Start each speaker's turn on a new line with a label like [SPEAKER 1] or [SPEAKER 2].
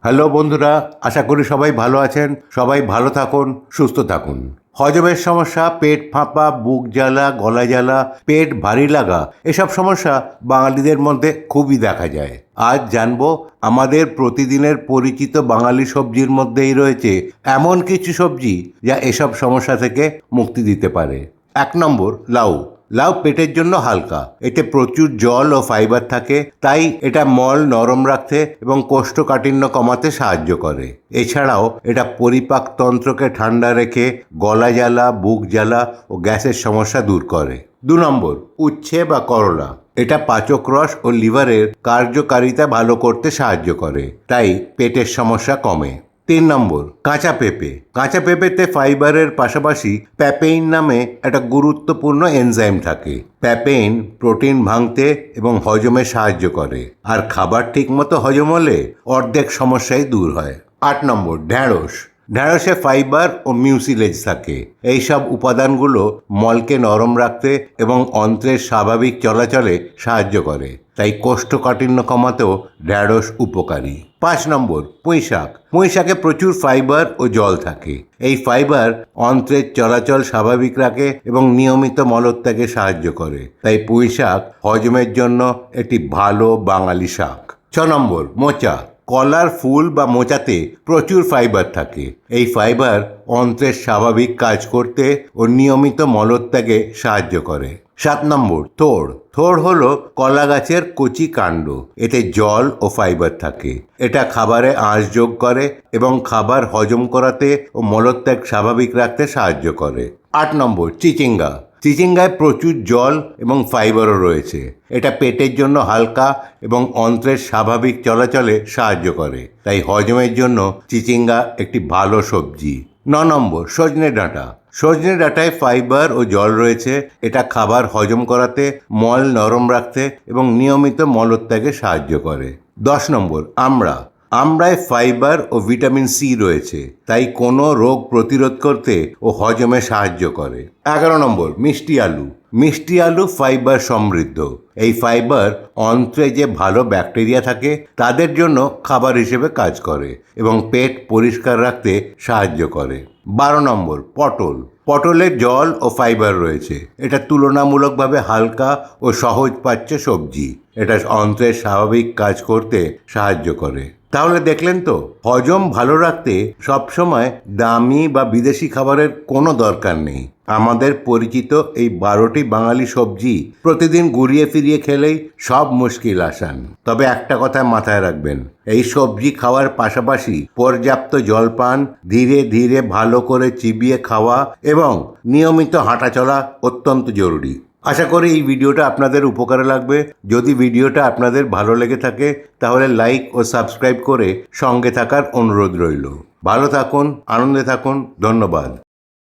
[SPEAKER 1] Hello বন্ধুরা, আশা করি সবাই ভালো আছেন। সবাই ভালো থাকুন, সুস্থ থাকুন। হজমের সমস্যা, পেট ফাঁপা, বুক জ্বালা, গলা জ্বালা, পেট ভারী লাগা, এসব সমস্যা বাঙালিদের মধ্যে খুবই দেখা যায়। আজ জানবো আমাদের প্রতিদিনের পরিচিত বাঙালি সবজির মধ্যেই রয়েছে এমন কিছু সবজি যা এসব সমস্যা থেকে মুক্তি দিতে পারে। 1 নম্বর, লাউ। লাউ পেটের জন্য হালকা, এতে প্রচুর জল ও ফাইবার থাকে, তাই এটা মল নরম রাখতে এবং কোষ্ঠকাঠিন্য কমাতে সাহায্য করে। এছাড়াও এটা পরিপাকতন্ত্রকে ঠান্ডা রেখে গলা জ্বালা, বুক জ্বালা ও গ্যাসের সমস্যা দূর করে। 2 নম্বর, উচ্ছে বা করলা। এটা পাচক রস ও লিভারের কার্যকারিতা ভালো করতে সাহায্য করে, তাই পেটের সমস্যা কমে। 3 নম্বর, কাঁচা পেঁপে। কাঁচা পেঁপেতে ফাইবারের পাশাপাশি প্যাপেইন নামে একটা গুরুত্বপূর্ণ এনজাইম থাকে। প্যাপেইন প্রোটিন ভাঙতে এবং হজমে সাহায্য করে, আর খাবার ঠিকমতো হজম হলে অর্ধেক সমস্যাই দূর হয়। 8 নম্বর, ঢ্যাঁড়স। ঢ্যাঁড়সে ফাইবার ও মিউসিলেজ থাকে। এই সব উপাদানগুলো মলকে নরম রাখতে এবং অন্ত্রের স্বাভাবিক চলাচলে সাহায্য করে, তাই কোষ্ঠকাঠিন্য কমাতেও ঢ্যাঁড়স উপকারী। 5 নম্বর, পুঁই শাক। পুঁই শাকে প্রচুর ফাইবার ও জল থাকে। এই ফাইবার অন্ত্রের চলাচল স্বাভাবিক রাখে এবং নিয়মিত মলত্যাগে সাহায্য করে, তাই পুঁই শাক হজমের জন্য একটি ভালো বাঙালি শাক। 6 নম্বর, মোচা। কলার ফুল বা মোচাতে প্রচুর ফাইবার থাকে। এই ফাইবার অন্ত্রের স্বাভাবিক কাজ করতে ও নিয়মিত মলত্যাগে সাহায্য করে। 7 নম্বর, থোড়। থোড় হলো কলা গাছের কচি কাণ্ড। এতে জল ও ফাইবার থাকে। এটা খাবারে আঁশ যোগ করে এবং খাবার হজম করাতে ও মলত্যাগ স্বাভাবিক রাখতে সাহায্য করে। 8 নম্বর, চিচিঙ্গা। চিচিঙ্গায় প্রচুর জল এবং ফাইবারও রয়েছে। এটা পেটের জন্য হালকা এবং অন্ত্রের স্বাভাবিক চলাচলে সাহায্য করে, তাই হজমের জন্য চিচিঙ্গা একটি ভালো সবজি। 9 নম্বর, সজনে ডাঁটা। সজনে ডাঁটায় ফাইবার ও জল রয়েছে। এটা খাবার হজম করাতে, মল নরম রাখতে এবং নিয়মিত মলত্যাগে সাহায্য করে। 10 নম্বর, আমড়া। আমড়ায় ফাইবার ও ভিটামিন সি রয়েছে, তাই কোনো রোগ প্রতিরোধ করতে ও হজমে সাহায্য করে। 11 নম্বর, মিষ্টি আলু। মিষ্টি আলু ফাইবার সমৃদ্ধ। এই ফাইবার অন্ত্রে যে ভালো ব্যাকটেরিয়া থাকে তাদের জন্য খাবার হিসেবে কাজ করে এবং পেট পরিষ্কার রাখতে সাহায্য করে। 12 নম্বর, পটল। পটলে জল ও ফাইবার রয়েছে। এটা তুলনামূলকভাবে হালকা ও সহজপাচ্য সবজি। এটা অন্ত্রের স্বাভাবিক কাজ করতে সাহায্য করে। তাহলে দেখলেন তো, হজম ভালো রাখতে সবসময় দামি বা বিদেশি খাবারের কোনো দরকার নেই। আমাদের পরিচিত এই 12টি বাঙালি সবজি প্রতিদিন ঘুরিয়ে ফিরিয়ে খেলেই সব মুশকিল আসান। তবে একটা কথা মাথায় রাখবেন, এই সবজি খাওয়ার পাশাপাশি পর্যাপ্ত জলপান, ধীরে ধীরে ভালো করে চিবিয়ে খাওয়া এবং নিয়মিত হাঁটাচলা অত্যন্ত জরুরি। আশা করি এই ভিডিওটা আপনাদের উপকারে লাগবে। যদি ভিডিওটা আপনাদের ভালো লেগে থাকে তাহলে লাইক ও সাবস্ক্রাইব করে সঙ্গে থাকার অনুরোধ রইল। ভালো থাকুন, আনন্দে থাকুন। ধন্যবাদ।